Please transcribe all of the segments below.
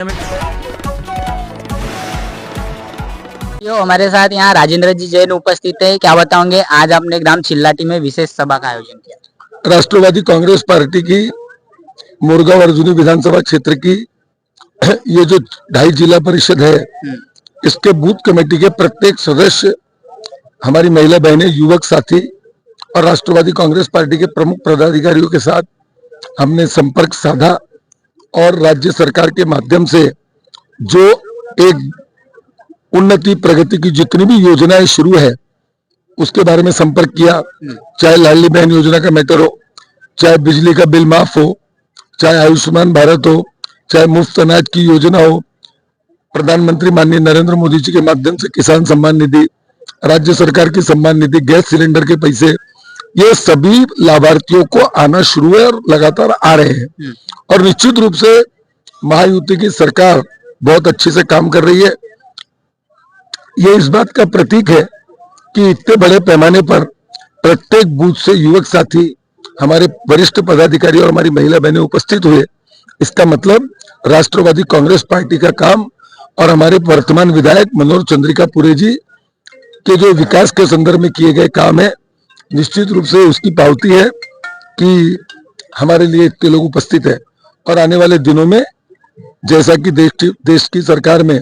यो हमारे साथ यहाँ राजेंद्र जी जैन उपस्थित है। क्या बताओगे, आज आपने ग्राम चिल्लाटी में विशेष सभा का आयोजन किया। राष्ट्रवादी कांग्रेस पार्टी की मुरगांव अर्जुनी विधानसभा क्षेत्र की ये जो 2.5 जिला परिषद है, इसके बूथ कमेटी के प्रत्येक सदस्य, हमारी महिला बहनें, युवक साथी और राष्ट्रवादी कांग्रेस पार्टी के प्रमुख पदाधिकारियों के साथ हमने संपर्क साधा और राज्य सरकार के माध्यम से जो एक उन्नति प्रगति की जितनी भी योजनाएं शुरू है उसके बारे में संपर्क किया। चाहे लाडली बहन योजना का मैटर हो, चाहे बिजली का बिल माफ हो, चाहे आयुष्मान भारत हो, चाहे मुफ्त अनाज की योजना हो, प्रधानमंत्री माननीय नरेंद्र मोदी जी के माध्यम से किसान सम्मान निधि, राज्य सरकार की सम्मान निधि, गैस सिलेंडर के पैसे, ये सभी लाभार्थियों को आना शुरू है और लगातार आ रहे हैं। और निश्चित रूप से महायुति की सरकार बहुत अच्छे से काम कर रही है। ये इस बात का प्रतीक है कि इतने बड़े पैमाने पर प्रत्येक बूथ से युवक साथी, हमारे वरिष्ठ पदाधिकारी और हमारी महिला बहनें उपस्थित हुए। इसका मतलब राष्ट्रवादी कांग्रेस पार्टी का काम और हमारे वर्तमान विधायक मनोहर चंद्रिका पुरे जी के जो विकास के संदर्भ में किए गए काम है, निश्चित रूप से उसकी पावती है कि हमारे लिए इतने लोग उपस्थित है। और आने वाले दिनों में जैसा कि देश की सरकार में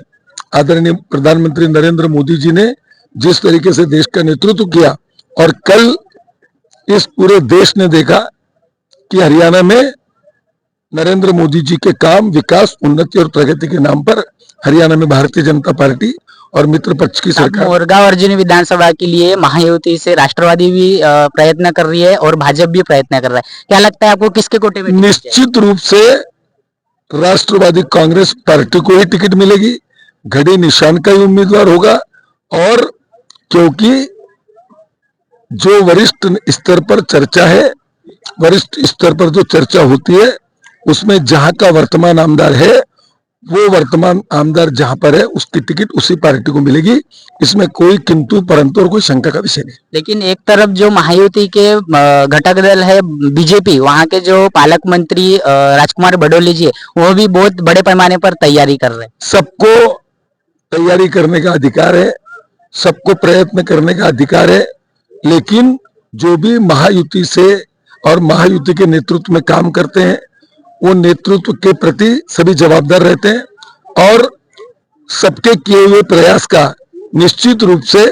आदरणीय प्रधानमंत्री नरेंद्र मोदी जी ने जिस तरीके से देश का नेतृत्व किया और कल इस पूरे देश ने देखा कि हरियाणा में नरेंद्र मोदी जी के काम, विकास, उन्नति और प्रगति के नाम पर हरियाणा में भारतीय जनता पार्टी और मित्र पक्ष की सरकार मुरगांव अर्जुनी विधानसभा के लिए महायुति से राष्ट्रवादी भी प्रयत्न कर रही है और भाजपा भी प्रयत्न कर रहा है। क्या लगता है आपको किसके कोटे में? निश्चित रूप से राष्ट्रवादी कांग्रेस पार्टी को ही टिकट मिलेगी, घड़ी निशान का ही उम्मीदवार होगा। और क्योंकि जो वरिष्ठ स्तर पर चर्चा है, वरिष्ठ स्तर पर जो चर्चा होती है, उसमें जहां का वर्तमान आमदार है, वो वर्तमान आमदार जहां पर है उसकी टिकट उसी पार्टी को मिलेगी। इसमें कोई किंतु परंतु और कोई शंका का विषय नहीं। लेकिन एक तरफ जो महायुति के घटक दल है बीजेपी, वहां के जो पालक मंत्री राजकुमार बडोले जी है, वो भी बहुत बड़े पैमाने पर तैयारी कर रहे हैं। सबको तैयारी करने का अधिकार है, सबको प्रयत्न करने का अधिकार है, लेकिन जो भी महायुति से और महायुति के नेतृत्व में काम करते हैं वो नेतृत्व के प्रति सभी जवाबदार रहते हैं और सबके किए हुए प्रयास का निश्चित रूप से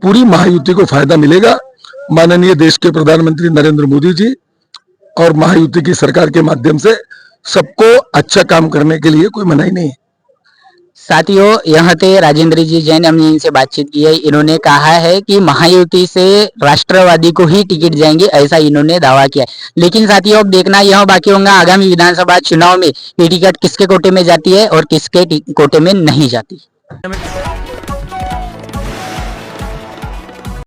पूरी महायुति को फायदा मिलेगा। माननीय देश के प्रधानमंत्री नरेंद्र मोदी जी और महायुति की सरकार के माध्यम से सबको अच्छा काम करने के लिए कोई मनाही नहीं है। साथियों, यहाँ थे राजेंद्र जी जैन, हमने इनसे बातचीत की है। इन्होंने कहा है कि महायुति से राष्ट्रवादी को ही टिकट जाएंगे, ऐसा इन्होंने दावा किया है। लेकिन साथियों, अब देखना यह बाकी होगा आगामी विधानसभा चुनाव में ये टिकट किसके कोटे में जाती है और किसके कोटे में नहीं जाती।